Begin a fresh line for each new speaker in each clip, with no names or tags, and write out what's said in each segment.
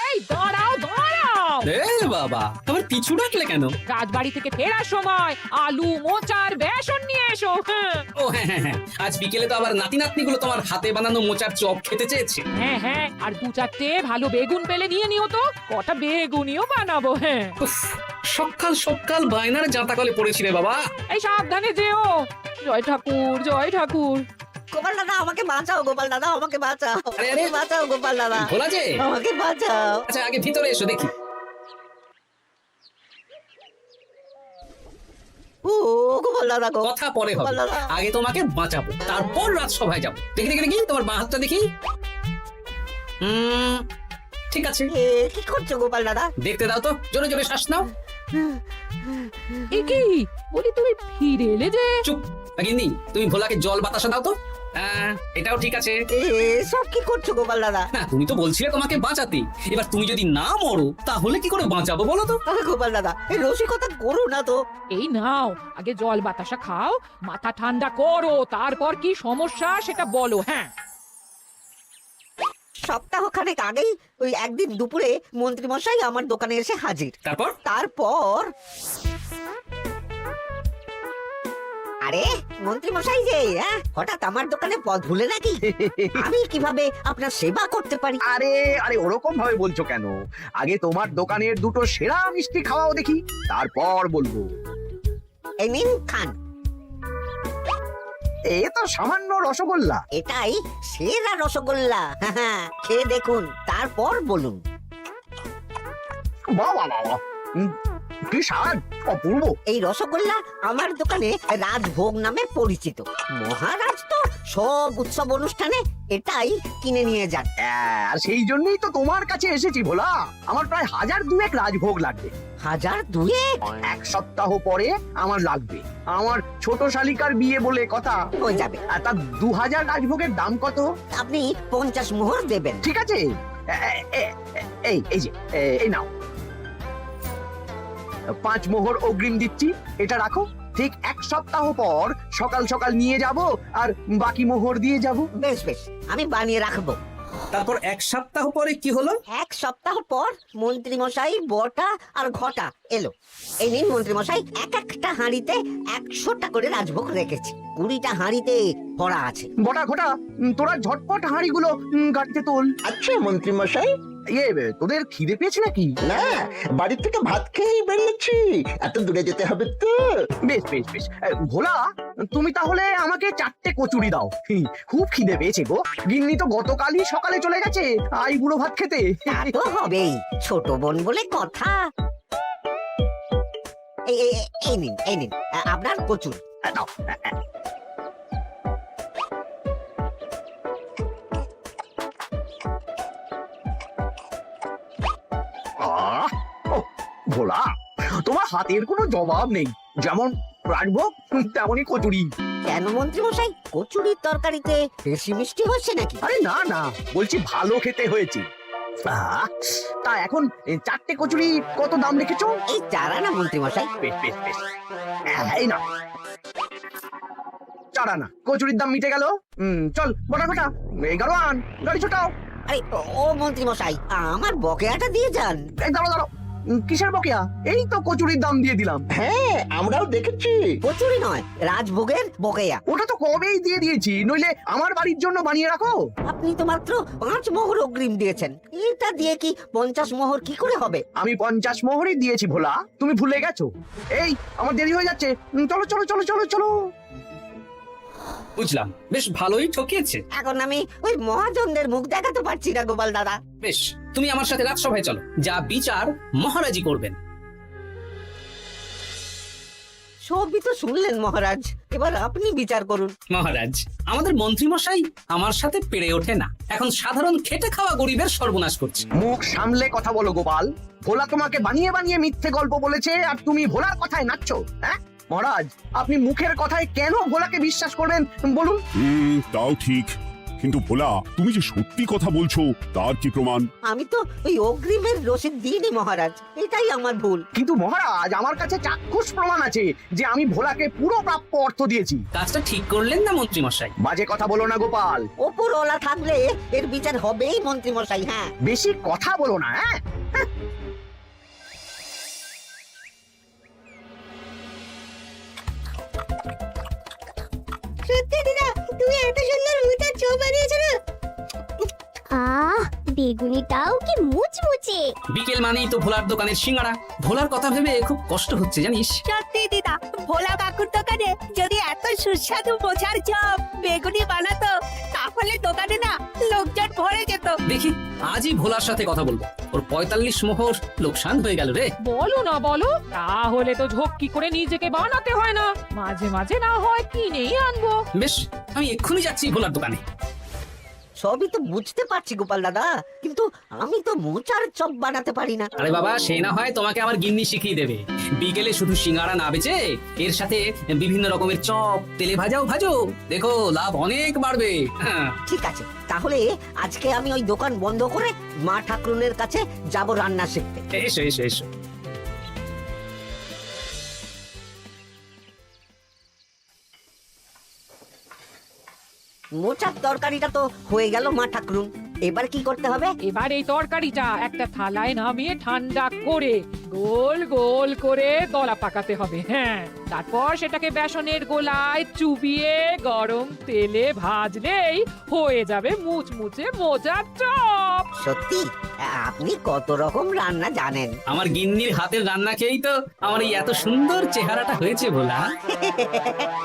এই দাঁড়াও দাঁড়াও।
এ বাবা, তোমার পিছু ডাকলে কেন?
রাজবাড়ি থেকে ফেরার সময় আলু মোচার বেসন নিয়ে এসো।
ও হ্যাঁ হ্যাঁ হ্যাঁ, আজ বিকেলে তো আবার নাতি নাতনিগুলো তোমার হাতে বানানো মোচার চপ খেতে চেয়েছে।
হ্যাঁ হ্যাঁ, আর দু চারটে ভালো বেগুন পেলে নিয়ে নিও তো, কটা বেগুনিও বানাবো। হ্যাঁ,
উফ, সকাল সকাল বায়নার জাঁতাকলে পড়েছিলে বাবা।
এই সাবধানে যেও। জয় ঠাকুর, জয় ঠাকুর।
গোপাল দাদা আমাকে বাঁচাও, গোপাল দাদা আমাকে বাঁচাও,
আরে, আরে।
বাঁচাও গোপাল দাদা,
ভোলা যে,
আমাকে বাঁচাও।
আচ্ছা আগে ভিতরে এসো দেখি।
ও গোপাল দাদা গো,
কথা পরে হবে,
গোপাল দাদা।
আগে তোমাকে বাঁচাবো, তারপর রাজসভায় যাবো। দেখি দেখি দেখি তোমার বাঁ হাতটা দেখি। ঠিক আছে,
এ কি করছো গোপাল দাদা?
দেখতে দাও তো, জোরে জোরে শ্বাস নাও।
এ কি বলি, তুমি ফিরে এলে যে?
চুপ গিন্নি, তুমি ভোলাকে জল বাতাসা দাও তো। এটাও ঠিক আছে।
সব কি করছো গোপাল দাদা?
না, তুমি তো বলছিলে তোমাকে বাঁচাতে, এবার তুমি যদি না মরো তাহলে কি করে বাঁচাবো বলো তো?
গোপাল দাদা এই রসিকতা করো না তো।
এই নাও, আগে জল বাতাসা খাও, মাথা ঠান্ডা করো, তারপর কি সমস্যা সেটা বলো। হ্যাঁ,
সপ্তাহখানেক আগেই ওই একদিন দুপুরে মন্ত্রী মশাই আমার দোকানে এসে হাজির। তারপর আরে মন্ত্রী মশাই যে হঠাৎ আমার দোকানে পদ ভুলে নাকি? আমি কিভাবে আপনার সেবা করতে পারি?
আরে আরে ওরকম ভাবে বলছো কেন? আগে তোমার দোকানের দুটো সেরা মিষ্টি খাওয়াও দেখি, তারপর বলবো।
এই নিন খান।
এ তো সামান্য রসগোল্লা।
এটাই সেরা রসগোল্লা। খেয়ে দেখুন, তারপর বলুন।
বাহ বাহ বাহ বাহ। কি স্বাদ, অপূর্ব।
এই রসগোল্লা আমার দোকানে রাজভোগ নামে পরিচিত। মহারাজ তো সব উৎসব অনুষ্ঠানে এটাই কিনে নিয়ে যান।
আর সেই জন্যই তো তোমার কাছে এসেছি ভোলা। আমার প্রায় 1002 রাজভোগ লাগবে।
1002?
এক সপ্তাহ পরে আমার লাগবে। আমার ছোট শালিকার বিয়ে বলে কথা।
হয়ে যাবে।
আর তার 2000 রাজভোগের দাম কত?
আপনি 50 মোহর দেবেন।
ঠিক আছে, এই যে এই নাও, 5 মোহর অগ্রিম দিচ্ছি। এটা রাখো। ঠিক এক সপ্তাহ পর সকাল সকাল নিয়ে যাব, আর বাকি মোহর দিয়ে যাব।
বেশ বেশ, আমি বানিয়ে রাখবো।
তারপর এক সপ্তাহ পরে কি হলো?
এক সপ্তাহ পর মন্ত্রী মশাই বটা আর ঘটা এলো। এই নিন মন্ত্রী মশাই, এক একটা হাঁড়িতে 100টা করে রাজভোগ রেখেছি। 20টা হাঁড়িতে ভরা আছে।
বটা ঘটা, তোরা ঝটপট হাঁড়িগুলো গাড়িতে তোল।
আচ্ছা মন্ত্রী মশাই,
তোদের খিদে পেয়েছে নাকি?
না বাড়ি থেকে ভাত খেয়েই বেরিয়েছি, এত দূরে যেতে হবে তো।
বেশ বেশ বেশ, ভোলা তুমি তাহলে আমাকে 4টে কচুরি দাও। খুব খিদে পেয়েছে গো। গিন্নি তো গতকালই সকালে চলে গেছে আই বুড়ো ভাত খেতে।
তা তো হবেই, ছোট বোন বলে কথা। এই নিন এই নিন আপনার কচুর।
দাও। ভোলা, তোমার হাতের কোনো জবাব নেই। যেমন রাজভোগ তেমনই কচুরি।
কেন মন্ত্রী মশাই, কচুরির তরকারিতে বেশি মিষ্টি হচ্ছে নাকি?
আরে না না, বলছি ভালো খেতে হয়েছে। তা এখন 4টে কচুরি কত দাম রেখেছো?
এই চারা না মন্ত্রী মশাই।
বেশ বেশ বেশ, এই না 4 আনা। কচুরির দাম মিটে গেল। চল বটা ঘটা, 11 আন, গাড়ি ছোটাও।
আরে ও মন্ত্রী মশাই, আমার বকেয়াটা দিয়ে যান।
দাঁড়াও দাঁড়াও, কিসের বকেয়া? এই তো কচুরির দাম দিয়ে দিলাম।
হ্যাঁ আমরাও দেখেছি।
কচুরি নয়, রাজভোগের বকেয়া।
ওটা তো কবেই দিয়ে দিয়েছি, নইলে আমার বাড়ির জন্য বানিয়ে রাখো।
আপনি তো মাত্র 5 মোহর অগ্রিম দিয়েছেন, এটা দিয়ে কি 50 মোহর কি করে হবে?
আমি 50 মোহরই দিয়েছি ভোলা, তুমি ভুলে গেছো। এই আমার দেরি হয়ে যাচ্ছে, চলো চলো চলো চলো চলো।
বুঝলাম, বেশ ভালোই ঠকিয়েছে।
এখন আমি ওই মহাজনদের মুখ দেখাতে পারছি না গোপাল দাদা।
বেশ, তুমি আমার সাথে রাজসভায় চলো, যা বিচার মহারাজই করবেন।
সবই তো শুনলেন মহারাজ, এবার আপনি বিচার করুন।
মহারাজ, আমাদের মন্ত্রী মশাই আমার সাথে পেরে ওঠে না, এখন সাধারণ খেটে খাওয়া গরিবের সর্বনাশ করছে।
মুখ সামলে কথা বলো গোপাল। ভোলা তোমাকে বানিয়ে বানিয়ে মিথ্যে গল্প বলেছে, আর তুমি ভোলার কথায় নাচছো। হ্যাঁ মহারাজ, আপনি মুখের কথায় কেন ভোলাকে বিশ্বাস করবেন বলুন?
তাও ঠিক, কিন্তু ভোলা, তুমি যে সত্যি কথা বলছো তার কি প্রমাণ?
আমি তো ওই অগ্রিমের রসিদ দিইনি মহারাজ, এটাই আমার ভুল।
কিন্তু মহারাজ, আমার কাছে চাক্ষুষ প্রমাণ আছে যে আমি ভোলাকে পুরো প্রাপ্য অর্থ দিয়েছি।
কাজটা ঠিক করলেন না মন্ত্রী মশাই?
বাজে কথা বলো না গোপাল,
ওপরওয়ালা থাকলে এর বিচার হবেই মন্ত্রী মশাই। হ্যাঁ,
বেশি কথা বলো না। হ্যাঁ,
সত্যি দিদা, তুমি এত সুন্দর মুচার চপ বানিয়েছো না?
আহ, বেগুনিটাও কি মুচমুচে।
বিকেল মানেই তো ভোলার দোকানের সিঙ্গাড়া। ভোলার কথা ভেবে খুব কষ্ট হচ্ছে জানিস।
সত্যি দিদা, ভোলা কাকুর দোকানে যদি এত সুস্বাদু মোচার চপ বেগুনি বানাতো তাহলে দোকানে না লোকজন ভরে যেত।
দেখি আজই ভোলার সাথে কথা বলবো। ওর 45 মোহর লোকসান হয়ে গেল রে।
বলো না বলো, তাহলে তো ঝক্কি করে নিজেকে বানাতে হয় না, মাঝে মাঝে না হয় কিনেই আনবো।
বেশ, আমি এক্ষুনি যাচ্ছি ভোলার দোকানে।
সবই তো বুঝতে পারছি গোপাল দাদা, কিন্তু আমি তো মোচার চপ বানাতে পারি না।
আরে বাবা, সে না হয় তোমাকে আমার গিন্নি শিখিয়ে দেবে। বিকেলে শুধু সিঙ্গাড়া না বেচে এর সাথে বিভিন্ন রকমের চপ, তেলে ভাজাও ভাজো, দেখো লাভ অনেক বাড়বে। হ্যাঁ,
ঠিক আছে, তাহলে আজকে আমি ওই দোকান বন্ধ করে মা ঠাকুরনের কাছে যাব রান্না শিখতে।
এসো এসো এসো।
মোচার তরকারিটা তো হয়ে গেল মা ঠাকুরুন, এবার কি করতে হবে?
এবার এই তরকারিটা একটা থালায় নামিয়ে ঠান্ডা করে গোল গোল করে দলা পাকাতে হবে। হ্যাঁ, তারপর সেটাকে বেসনের গোলায় চুবিয়ে গরম তেলে ভাজলেই হয়ে যাবে মুচমুচে মোচার চপ।
সত্যি আপনি কত রকম রান্না জানেন।
আমার গিন্নির হাতের রান্না খেয়েই তো আমার এই এত সুন্দর চেহারাটা হয়েছে ভোলা।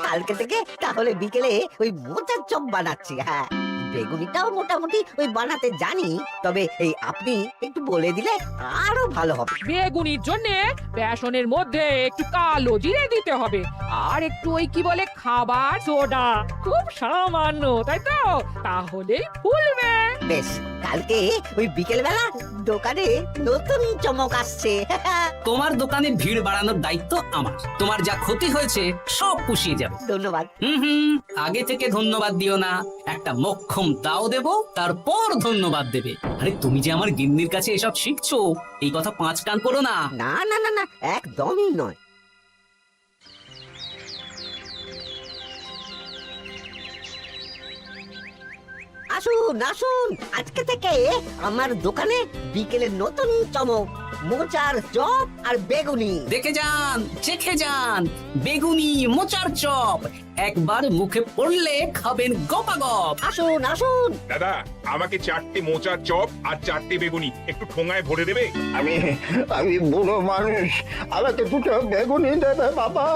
কালকে থেকে তাহলে বিকেলে ওই মোচার চপ বানাচ্ছি। হ্যাঁ, বেগুনিটাও মোটামুটি ওই বানাতে জানি, তবে এই আপনি একটু বলে দিলে আরো ভালো হবে।
বেগুনির জন্য বেসনের মধ্যে একটু কালো জিরে দিতে হবে, আর একটু ওই কি বলে খাবার সোডা, খুব সামান্য, তাই তো? তাহলেই ফুলবে।
বেশ, কালকে ওই বিকেল বেলা দোকানে নতুন চমক আসছে।
তোমার দোকানে ভিড় বাড়ানোর দায়িত্ব আমার। তোমার যা ক্ষতি হয়েছে সব পুষিয়ে যাবে।
ধন্যবাদ।
হুম, আগে থেকে ধন্যবাদ দিও না, একটা মোক্ষম দাও দেব, তারপর ধন্যবাদ দেবে। আরে তুমি যে আমার গিন্নির কাছে এসব শিখছো, এই কথা 5 কান করো না।
না না না না, একদমই নয়। আসুন আসুন, আজকে থেকে আমার দোকানে বিকেলের নতুন চমক, মোচার চপ আর বেগুনি।
দেখে যান, চেখে যান, বেগুনি মোচার চপ একবার মুখে পড়লে খাবেন গপাগপ।
আসুন আসুন।
দাদা, আমাকে 4টে মোচার চপ আর 4টে বেগুনি একটু ঠোঙায় ভরে দেবে।
আমি বুড়ো মানুষ, আমাকে দুটো বেগুনি দেবে বাবা।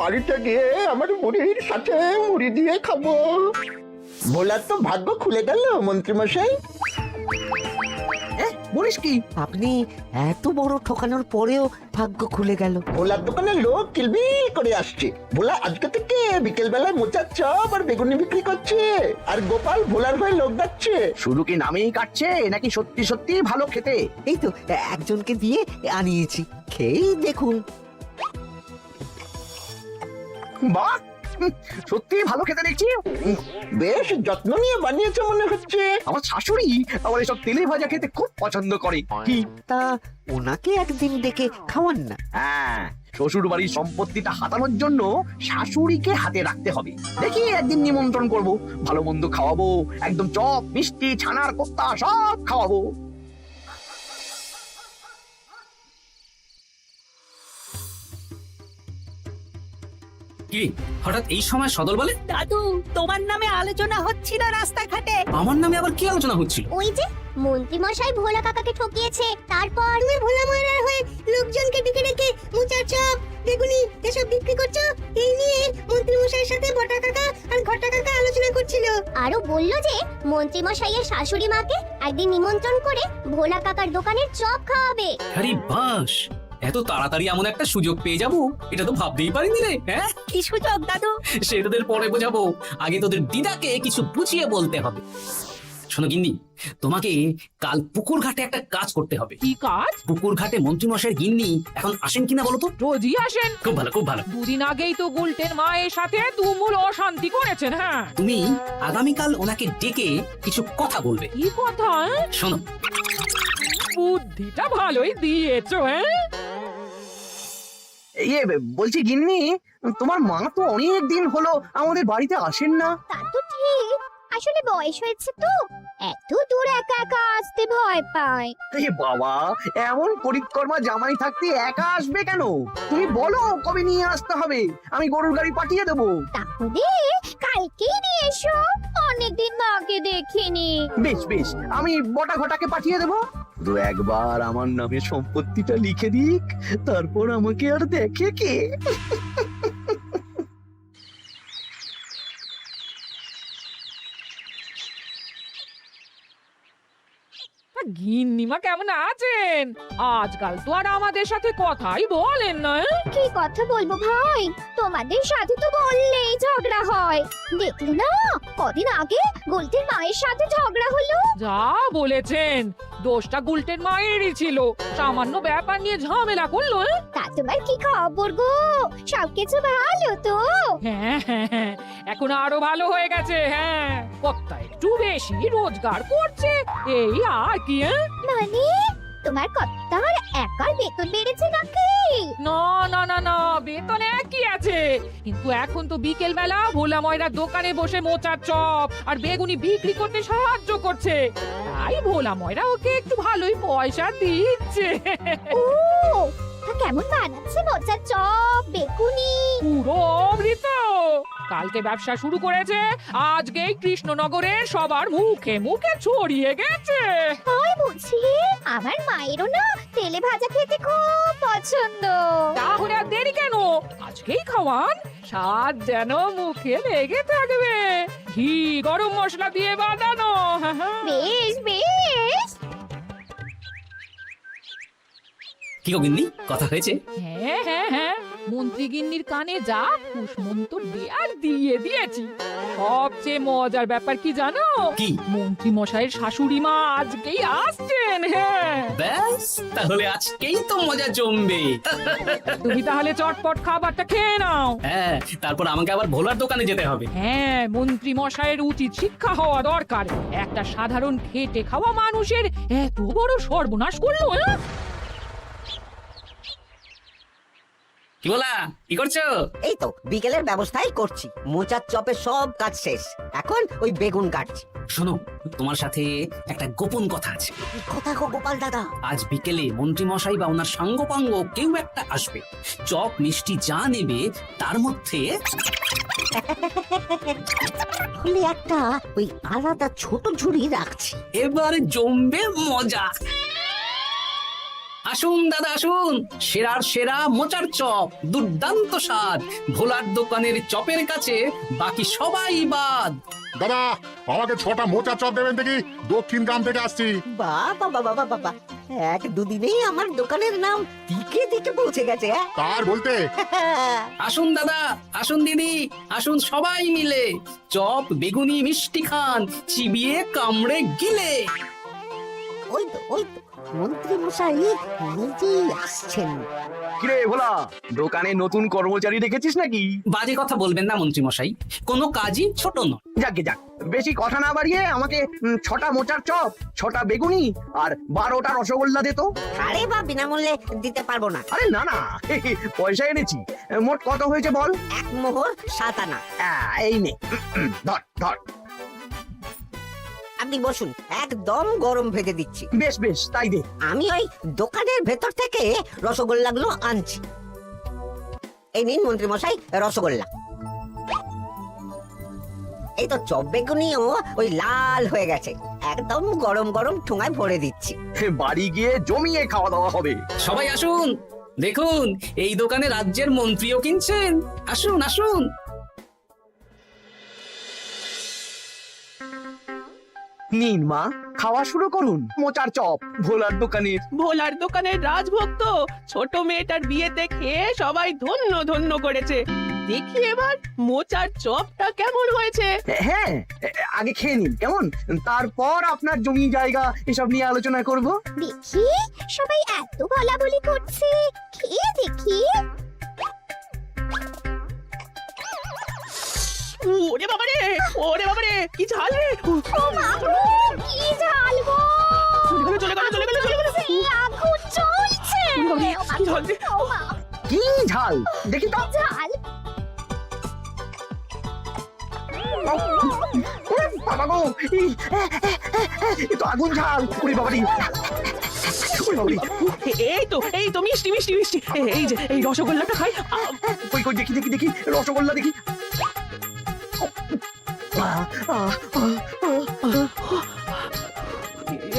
বাড়িতে গিয়ে আমার মুড়ির সাথে মুড়ি দিয়ে খাবো। ভোলার তো ভাগ্য খুলে গেল মন্ত্রী মশাই।
বলিস কি?
আপনি এত বড় ঠকানোর পরেও ভাগ্য খুলে গেল।
ভোলার দোকানে লোক কিলবিল করে আসছে। ভোলা আজকে থেকে বিকেল বেলায় মোচার চপ আর বেগুনি বিক্রি করছে, আর গোপাল ভোলার হয়ে লোক যাচ্ছে।
শুধু কি নামেই কাটছে নাকি সত্যি সত্যি ভালো খেতে?
এই তো একজনকে দিয়ে আনিয়েছি, খেয়েই দেখুন।
বাহ, সত্যি ভালো খেতে দেখছি।
বেশ যত্ন নিয়ে বানিয়েছে মনে হচ্ছে।
আমার শাশুড়ি আমার এসব তেলে ভাজা খেতে খুব পছন্দ করে। কি?
তা ওনাকে একদিন ডেকে খাওয়ান না।
হ্যাঁ, শ্বশুর বাড়ির সম্পত্তিটা হাতানোর জন্য শাশুড়িকে হাতে রাখতে হবে। দেখি একদিন নিমন্ত্রণ করব, ভালো মন্দ খাওয়াবো, একদম চপ, মিষ্টি, ছানার কোপ্তা সব খাওয়াবো।
কি হঠাৎ এই সময় সদল বলে?
দাদু, তোমার নামে আলোচনা হচ্ছিল রাস্তাঘাটে।
আমার নামে আবার কি আলোচনা হচ্ছিল?
ওই যে মন্ত্রী মশাই ভোলা কাকাকে ঠকিয়েছে, তারপর
তুমি ভোলা ময়রার হয়ে লোকজনকে ডেকে ডেকে মোচার চপ বেগুনি এসব বিক্রি করছো, এই নিয়ে মন্ত্রী মশাইয়ের সাথে বটা কাকা আর ঘটা কাকা আলোচনা করছিল।
আরো বললো যে মন্ত্রী মশাইয়ের শাশুড়ি মাকে একদিন নিমন্ত্রণ করে ভোলা কাকার দোকানের চপ খাওয়াবে।
আরে বাস, এত তাড়াতাড়ি এমন একটা সুযোগ পেয়ে যাবো, এটা তো ভাবতেই পারিনি রে। হ্যাঁ,
কি সুযোগ দাদু?
সে তোদের পরে বোঝাবো, আগে তোদের দিদাকে কিছু বুঝিয়ে বলতে হবে। শোনো গিন্নি, তোমাকে কাল পুকুর ঘাটে একটা কাজ করতে হবে।
কি কাজ?
পুকুর ঘাটে মন্ত্রীমশাইয়ের গিন্নি এখন আসেন কিনা বলো তো?
রোজই আসেন।
খুব ভালো, খুব ভালো।
দুদিন আগেই তো গুলটের মায়ের সাথে তুমুল অশান্তি করেছেন। হ্যাঁ,
তুমি আগামীকাল ওনাকে ডেকে কিছু কথা বলবে।
কি কথা?
শোনো,
বুদ্ধিটা ভালোই দিয়েছো। হ্যাঁ,
ইয়ে বলছি গিন্নি, তোমার মা তো অনেক দিন হলো আমাদের বাড়িতে আসেন না।
তা তো ঠিক, আসলে বয়স হয়েছে তো, এত দূর একা একা আসতে ভয় পায়।
এ বাবা, এমন পরিকর্মা জামাই থাকতে একা আসবে কেন? তুমি বলো কবে নিয়ে আসতে হবে, আমি গরুর গাড়ি পাঠিয়ে দেবো।
তাহলে কালকেই নিয়ে এসো, অনেকদিন মাকে দেখিনি।
বেশ বেশ, আমি বটা ঘটাকে পাঠিয়ে দেবো। শুধু একবার আমার নামে সম্পত্তিটা লিখে দিক, তারপর আমাকে আর দেখে কে।
তা গিন্নিমা কেমন আছেন? আজকাল তো আর আমাদের সাথে কথাই বলেন না।
কি কথা বলবো ভাই, তোমাদের সাথে তো বললেই ঝগড়া হয়। দেখলে না, কদিন আগে গোলটির মায়ের সাথে ঝগড়া হলো।
যা বলেছেন, দোষটা গুলটের মায়েরই ছিল। সামান্য ব্যাপার নিয়ে ঝামেলা করলো।
তা তোমার কি খবর গো, সবকিছু ভালো তো?
হ্যাঁ হ্যাঁ হ্যাঁ, এখন আরো ভালো হয়ে গেছে। হ্যাঁ, কর্তা একটু বেশি রোজগার করছে, এই আর কি।
মানে তোমার কর্তার একার বেতন বেড়েছে নাকি?
না না না না, বেতন একই আছে, কিন্তু এখন তো বিকেল বেলা ভোলা ময়রার দোকানে বসে মোচার চপ আর বেগুনি বিক্রি করতে সাহায্য করছে, তাই ভোলা ময়রা ওকে একটু ভালোই পয়সা দিচ্ছে।
ও, তা কেমন বানাচ্ছে মোচার চপ বেগুনি?
পুরো অমৃত। কালকে ব্যবসা শুরু করেছে, আজকেই কৃষ্ণনগরের সবার মুখে মুখে ছড়িয়ে গেছে।
তাই বুঝি? আমার মায়েরও না তেলে ভাজা খেতে খুব পছন্দ।
তাহলে আর দেরি কেন, আজকেই খাওয়ান, স্বাদ যেন মুখে লেগে থাকবে। ঘি গরম মশলা দিয়ে বানানো।
বেশ বেশ।
কি গো গিন্নি, কথা হয়েছে?
হ্যাঁ হ্যাঁ হ্যাঁ, মন্ত্রী গিন্নির কানে যা কুসমন্তর দেয়ার দিয়ে দিয়েছি। সবচেয়ে মজার ব্যাপার কি জানো?
কি?
মন্ত্রী মশাইয়ের শাশুড়ি মা আজকেই আসছেন। হ্যাঁ,
ব্যাস, তাহলে আজকেই তো মজা জমবে।
তুমি তাহলে চটপট খাবারটা খেয়ে নাও।
হ্যাঁ, তারপর আমাকে আবার ভোলার দোকানে যেতে হবে।
হ্যাঁ, মন্ত্রী মশাইয়ের উচিত শিক্ষা হওয়া দরকার। একটা সাধারণ খেটে খাওয়া মানুষের এত বড় সর্বনাশ করলো।
কি বলা, কি করছো?
এই তো বিকেলের ব্যবস্থাই করছি, মোচার চপের সব কাজ শেষ, এখন ওই বেগুন কাটছি।
শোনো, তোমার সাথে একটা গোপন কথা আছে।
কি কথা গো গোপাল দাদা?
আজ বিকেলে মন্ত্রী মশাই বা ওনার সাঙ্গপাঙ্গ কেউ একটা আসবে, চপ মিষ্টি যা নেবে তার মধ্যে
তাহলে একটা ওই আলাদা ছোট ঝুড়ি রাখছি।
এবার জমবে মজা। আসুন দাদা আসুন, সেরার সেরা মোচার চপ, দুর্দান্ত স্বাদ। ভোলার দোকানের চপের কাছে বাকি সবাই বাদ।
দাদা, আমাকে 6টা মোচা চপ দেবেন দেখি, দক্ষিণ গ্রাম থেকে আসছি।
বাবা বাবা বাবা, এক দুদিনেই আমার দোকানের নাম দিকে দিকে পৌঁছে গেছে।
কার বলতে?
আসুন দাদা, আসুন দিদি, আসুন সবাই মিলে চপ বেগুনি মিষ্টি খান, চিবিয়ে কামড়ে গিলে।
ওই তো মন্ত্রী মশাই নিজেই আসছেন।
কিরে ভোলা, দোকানে নতুন কর্মচারী রেখেছিস নাকি?
বাজে কথা বলবেন না মন্ত্রী মশাই, কোনো কাজই ছোট নয়।
যাকে যাক, বেশি কথা না বাড়িয়ে আমাকে 6টা মোচার চপ, 6টা বেগুনি আর 12টা রসগোল্লা দে তো।
আরে বা বিনামূল্যে দিতে পারবো না।
আরে না না, পয়সা এনেছি। মোট কত হয়েছে বল?
1 মোহর 7 আনা।
এই নে, ধর ধর।
আপনি বসুন, একদম গরম ভেজে দিচ্ছি।
বেশ বেশ, তাই দে।
আমি ওই দোকানের ভেতর থেকে রসগোল্লাগুলো আনছি। এই নিন মন্ত্রী মশাই রসগোল্লা। এই তো চপ বেগুনিও ওই লাল হয়ে গেছে, একদম গরম গরম ঠোঙায় ভরে দিচ্ছি।
বাড়ি গিয়ে জমিয়ে খাওয়া দাওয়া হবে।
সবাই আসুন, দেখুন এই দোকানে রাজ্যের মন্ত্রীও কিনছেন। আসুন আসুন।
নিন মা, খাওয়া শুরু করুন মোচার চপ ভোলার দোকানে।
ভোলার দোকানের রাজভক্ত ছোট মেয়েটার বিয়েতে খেয়ে সবাই ধন্য ধন্য করেছে। দেখি এবার মোচার চপটা কেমন হয়েছে।
হ্যাঁ, আগে খেয়ে নিন কেমন, তারপর আপনার জমি জায়গা এসব নিয়ে আলোচনা করব।
দেখি সবাই এত বলাবলি করছে, খেয়ে দেখি।
ওরে বাবারে, ওরে বাবারে, কি ঝাল রে।
ও মা গো, কি ঝাল গো!
চলে গেল, চলে গেল, চলে গেল।
সেই আগুন জ্বলছে।
কি ঝাল রে।
ও মা,
কি ঝাল দেখি তো।
ঝাল।
ওরে বাবা গো, এ তো আগুন ঝাল। ওরে বাবারি, ওরে বাবারি।
এই তো মিষ্টি মিষ্টি মিষ্টি। এই যে এই রসগোল্লাটা খাই।
কই কই দেখি দেখি দেখি, রসগোল্লা দেখি।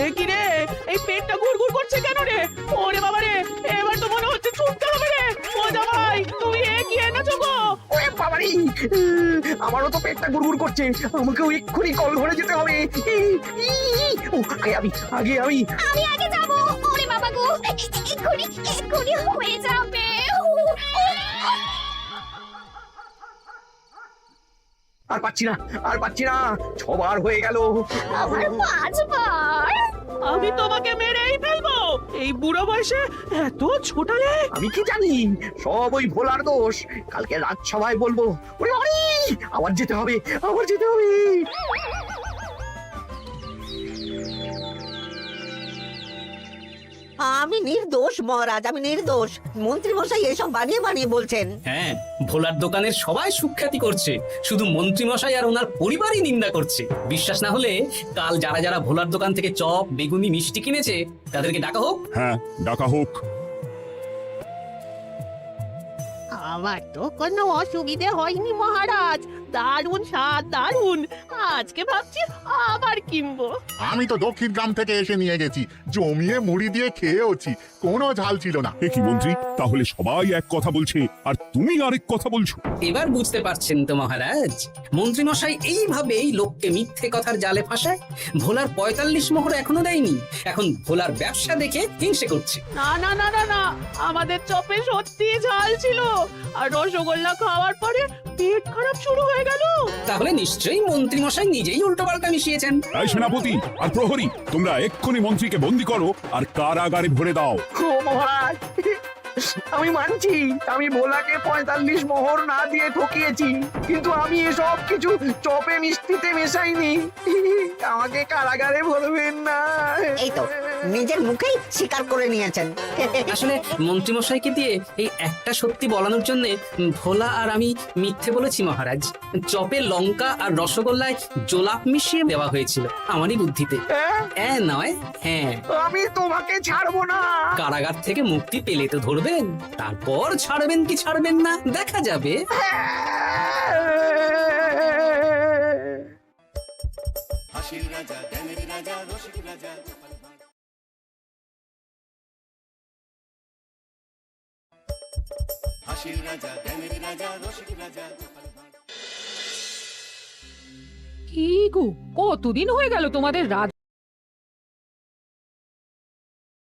এ কি রে, এই পেটটা গুড়গুড় করছে কেন রে? ওরে বাবা রে, এবার তো মনে হচ্ছে ছুটতে হবে রে। ও জামাই, তুমি এ কি এনেছো গো?
ওরে বাবারি, আমারও তো পেটটা গুড়গুড় করছে, আমাকেও এক্ষুনি কল ধরে যেতে হবে। ও, আগে আমি
আমি আগে যাব। ওরে বাবা গো, এক্ষুনি হয়ে যাবে।
আর পাচ্ছি না, আর পাচ্ছি না, 6 বার হয়ে গেল।
আমার 5 বার।
আমি তোমাকে মেরেই ফেলবো। এই বুড়ো বয়সে এত ছোটালে।
আমি কি জানি, সব ওই ভোলার দোষ। কালকে রাজসভায় বলবো। ওরে বাবারি, আবার যেতে হবে, আবার যেতে হবে।
আমি নির্দোষ মহারাজ, আমি নির্দোষ। মন্ত্রী মশাই এসব বানিয়ে বানিয়ে বলছেন।
হ্যাঁ, ভোলার দোকানের সবাই সুখ্যাতি করছে, শুধু মন্ত্রীমশাই আর ওনার পরিবারই নিন্দা করছে। বিশ্বাস না হলে কাল যারা যারা ভোলার দোকান থেকে চপ, বেগুনি, মিষ্টি কিনেছে তাদেরকে ডাকা হোক।
হ্যাঁ, ডাকা হোক।
আমার তো কোনো অসুবিধে হয়নি মহারাজ। দারুণ স্বাদ, দারুণ। আজকে ভাবছি আবার কিনবো।
আমি তো দক্ষিণ গ্রাম থেকে এসে নিয়ে গেছি, জমিয়ে মুড়ি দিয়ে খেয়েওছি, কোনো ঝাল ছিল না।
কি মন্ত্রী, তাহলে সবাই এক কথা বলছে আর তুমি আরেক কথা বলছো?
এবার বুঝতে পারছেন তো মহারাজ, মন্ত্রীমশাই এইভাবেই লোককে মিথ্যে কথার জালে ফাঁসায়। ভোলার 45 মোহর এখনো দেয়নি, এখন ভোলার ব্যবসা দেখে হিংসে করছে।
না না না না না, আমাদের চপে সত্যি ঝাল ছিল। আর রসগোল্লা খাওয়ার পরে পেট খারাপ শুরু হয়ে গেল।
তাহলে নিশ্চয়ই মন্ত্রীমশাই নিজেই উল্টোপাল্টা মিশিয়েছেন।
এই সেনাপতি আর প্রহরী, তোমরা এক্ষুনি মন্ত্রীকে বন্দি করো আর কারাগারে ভরে দাও।
ও মহারাজ, আমি মানছি আমি ভোলাকে 45 মোহর না দিয়ে ঠকিয়েছি, কিন্তু আমি এসব কিছু চপে মিষ্টিতে মেশাইনি। আমাকে কারাগারে ভরবেন না।
এই তো নিজের মুখেই স্বীকার করে নিয়েছেন।
আসলে মন্ত্রীমশাইকে দিয়ে এই একটা সত্যি বলানোর জন্য ভোলা আর আমি মিথ্যে বলেছি মহারাজ। চপে লঙ্কা আর রসগোল্লায় জোলাপ মিশিয়ে দেওয়া হয়েছিল আমারই বুদ্ধিতে। নয়, হ্যাঁ।
আমি তোমাকে ছাড়বো না।
কারাগার থেকে মুক্তি পেলে তো ধরবেন, তারপর ছাড়বেন কি ছাড়বেন না দেখা যাবে।
হাসির রাজা, জ্ঞানের রাজা, রসিক রাজা। হাসির রাজা, জ্ঞানের রাজা, রসিক রাজা।
কি গো, কতদিন হয়ে গেল তোমাদের রাজ